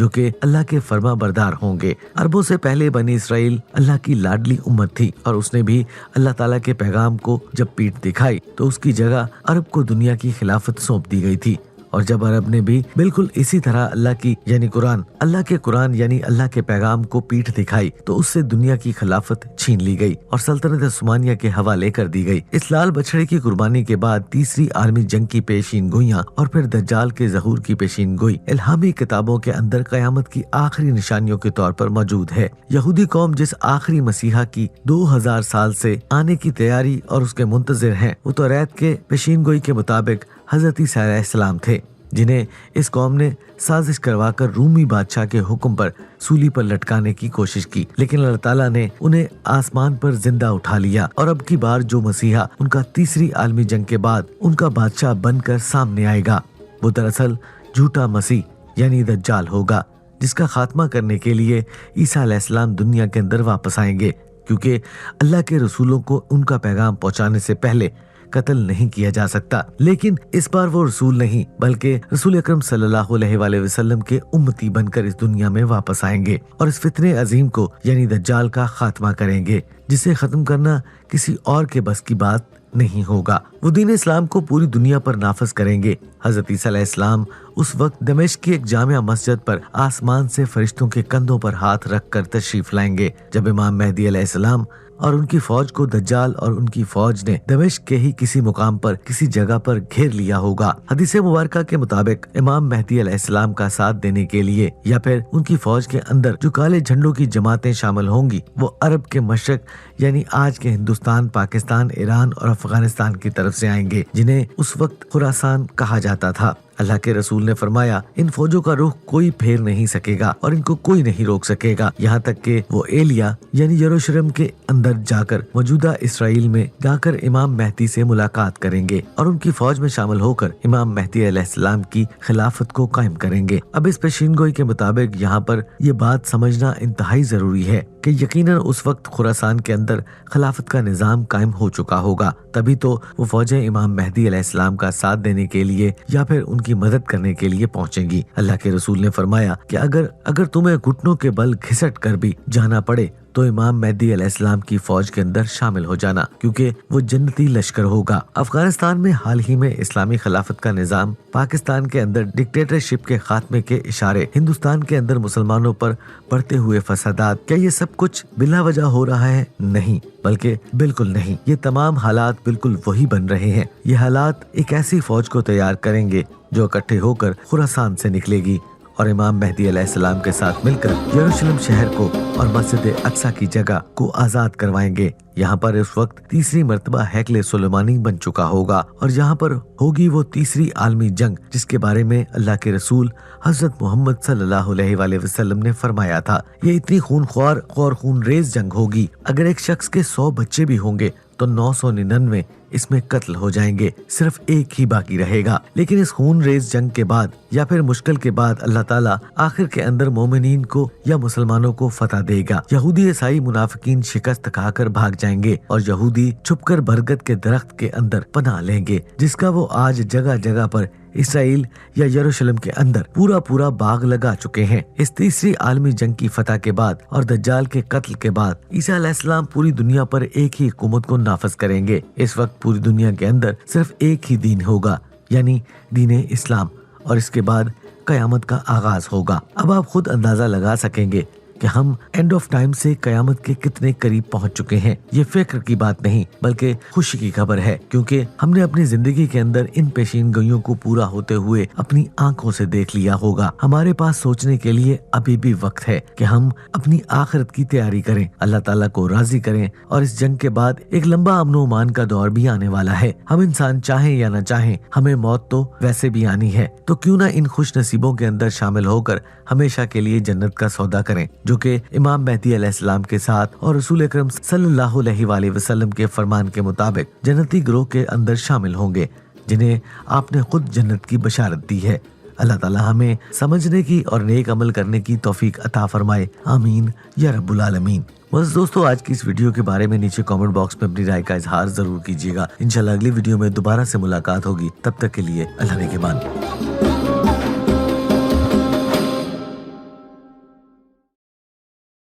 जो कि अल्लाह के फर्मा बरदार होंगे। अरबों से पहले बनी इसराइल अल्लाह की लाडली उम्मत थी और उसने भी अल्लाह ताला के पैगाम को जब पीठ दिखाई तो उसकी जगह अरब को दुनिया की खिलाफत सौंप दी गई थी। और जब अरब ने भी बिल्कुल इसी तरह अल्लाह के कुरान यानी अल्लाह के पैगाम को पीठ दिखाई तो उससे दुनिया की खिलाफत छीन ली गई और सल्तनत उस्मानिया के हवाले कर दी गई। इस लाल बछड़े की कुर्बानी के बाद तीसरी आलमी जंग की पेशीन गोइयां और फिर दज्जाल के ज़हूर की पेशीन गोई इल्हामी किताबों के अंदर कयामत की आखिरी निशानियों के तौर पर मौजूद है। यहूदी कौम जिस आखिरी मसीहा की 2000 साल से आने की तैयारी और उसके मुंतजिर हैं, वो तौरात के पेशीन गोई के मुताबिक हजरत ईसा अलैहिस्सलाम थे, जिन्हें इस कौम ने साजिश करवाकर रूमी बादशाह के हुक्म पर सूली पर लटकाने की कोशिश की, लेकिन अल्लाह ताला ने उन्हें आसमान पर जिंदा उठा लिया और अब की बार जो मसीहा उनका तीसरी आलमी जंग के बाद उनका बादशाह बनकर सामने आएगा, वो दरअसल झूठा मसीह यानी दज्जाल होगा, जिसका खात्मा करने के लिए ईसा अलैहिस्सलाम दुनिया के अंदर वापस आएंगे, क्योंकि अल्लाह के रसूलों को उनका पैगाम पहुंचाने से पहले कत्ल नहीं किया जा सकता। लेकिन इस बार वो रसूल नहीं बल्कि रसूल अकरम सल्लल्लाहु अलैहि वसल्लम के उम्मती बनकर इस दुनिया में वापस आएंगे और इस फितने अजीम को यानी दज्जाल का खात्मा करेंगे, जिसे खत्म करना किसी और के बस की बात नहीं होगा। वो दीन इस्लाम को पूरी दुनिया पर नाफिज करेंगे। हजरत ईसा अलैहिस्सलाम उस वक्त दमिश्क की एक जामिया मस्जिद पर आसमान से फरिश्तों के कंधों पर हाथ रखकर तशरीफ लाएंगे, जब इमाम मेहदी अलैहिस्सलाम और उनकी फौज को दज्जाल और उनकी फौज ने दमिश्क के ही किसी मुकाम पर किसी जगह पर घेर लिया होगा। हदीस मुबारका के मुताबिक इमाम मेहदी अलैहिस्सलाम का साथ देने के लिए या फिर उनकी फौज के अंदर जो काले झंडों की जमातें शामिल होंगी, वो अरब के मशरक यानी आज के हिंदुस्तान, पाकिस्तान, ईरान और अफगानिस्तान की तरफ से आएंगे, जिन्हें उस वक्त खुरासान कहा जाता था। अल्लाह के रसूल ने फरमाया, इन फौजों का रुख कोई फेर नहीं सकेगा और इनको कोई नहीं रोक सकेगा, यहाँ तक कि वो एलिया यानी यरूशलेम के अंदर जाकर मौजूदा इसराइल में जाकर इमाम मेहदी से मुलाकात करेंगे और उनकी फौज में शामिल होकर इमाम मेहदी अलैहिस्सलाम की खिलाफत को कायम करेंगे। अब इस पेशीनगोई के मुताबिक यहाँ पर ये बात समझना इंतहाई जरूरी है कि यकीनन उस वक्त खुरासान के अंदर खिलाफत का निजाम कायम हो चुका होगा, तभी तो वो फौजें इमाम मेहदी अलैहिस्सलाम का साथ देने के लिए या फिर उनकी मदद करने के लिए पहुंचेंगी। अल्लाह के रसूल ने फरमाया कि अगर तुम्हें घुटनों के बल घिसट कर भी जाना पड़े तो इमाम मेहदी अलैहिस्सलाम की फौज के अंदर शामिल हो जाना, क्योंकि वो जन्नती लश्कर होगा। अफगानिस्तान में हाल ही में इस्लामी खिलाफत का निजाम, पाकिस्तान के अंदर डिक्टेटरशिप के खात्मे के इशारे, हिंदुस्तान के अंदर मुसलमानों पर बढ़ते हुए फसादात, क्या ये सब कुछ बिला वजह हो रहा है? नहीं, बल्कि बिल्कुल नहीं। ये तमाम हालात बिल्कुल वही बन रहे हैं। ये हालात एक ऐसी फौज को तैयार करेंगे जो इकट्ठे होकर खुरासान से निकलेगी और इमाम मेहदी अलैहिस्सलाम के साथ मिलकर यरूशलेम शहर को और मस्जिद अक्सा की जगह को आजाद करवाएंगे। यहाँ पर इस वक्त तीसरी मर्तबा हैकले सुलेमानी बन चुका होगा और यहाँ पर होगी वो तीसरी आलमी जंग, जिसके बारे में अल्लाह के रसूल हजरत मोहम्मद सल्लल्लाहु अलैहि वसल्लम ने फरमाया था। ये इतनी खूनख्वार और खूनरेज जंग होगी, अगर एक शख्स के 100 बच्चे भी होंगे तो 999 इसमें कत्ल हो जाएंगे, सिर्फ एक ही बाकी रहेगा। लेकिन इस खून रेज जंग के बाद या फिर मुश्किल के बाद अल्लाह ताला आखिर के अंदर मोमिनीन को या मुसलमानों को फतह देगा। यहूदी ईसाई मुनाफिकीन शिकस्त खाकर भाग जाएंगे और यहूदी छुपकर बरगद के दरख्त के अंदर पनाह लेंगे, जिसका वो आज जगह जगह पर इसराइल या यरूशलेम के अंदर पूरा बाग लगा चुके हैं। इस तीसरी आलमी जंग की फतह के बाद और दज्जाल के कत्ल के बाद ईसा अलैहिस्सलाम पूरी दुनिया पर एक ही हुकूमत को नाफिज करेंगे। इस वक्त पूरी दुनिया के अंदर सिर्फ एक ही दीन होगा, यानी दीन इस्लाम, और इसके बाद कयामत का आगाज होगा। अब आप खुद अंदाजा लगा सकेंगे कि हम एंड ऑफ टाइम से कयामत के कितने करीब पहुंच चुके हैं। ये फिक्र की बात नहीं बल्कि खुशी की खबर है, क्योंकि हमने अपनी जिंदगी के अंदर इन पेशीन गोइयों को पूरा होते हुए अपनी आंखों से देख लिया होगा। हमारे पास सोचने के लिए अभी भी वक्त है कि हम अपनी आखिरत की तैयारी करें, अल्लाह ताला को राजी करें, और इस जंग के बाद एक लंबा अमन मान का दौर भी आने वाला है। हम इंसान चाहें या न चाहें, हमें मौत तो वैसे भी आनी है, तो क्यों ना इन खुश नसीबों के अंदर शामिल होकर हमेशा के लिए जन्नत का सौदा करें, जो कि इमाम मेहदी अलैहिस्सलाम के साथ और रसूल अकरम सल्लल्लाहु अलैहि वसल्लम के फरमान के मुताबिक जन्नती ग्रोह के अंदर शामिल होंगे, जिन्हें आपने खुद जन्नत की बशारत दी है। अल्लाह ताला हमें समझने की और नेक अमल करने की तौफीक अता फरमाए, आमीन या रब्बुल आलमीन। बस दोस्तों, आज की इस वीडियो के बारे में नीचे कमेंट बॉक्स में अपनी राय का इजहार जरूर कीजिएगा। इंशाल्लाह अगली वीडियो में दोबारा से मुलाकात होगी, तब तक के लिए अल्लाह ने के मान।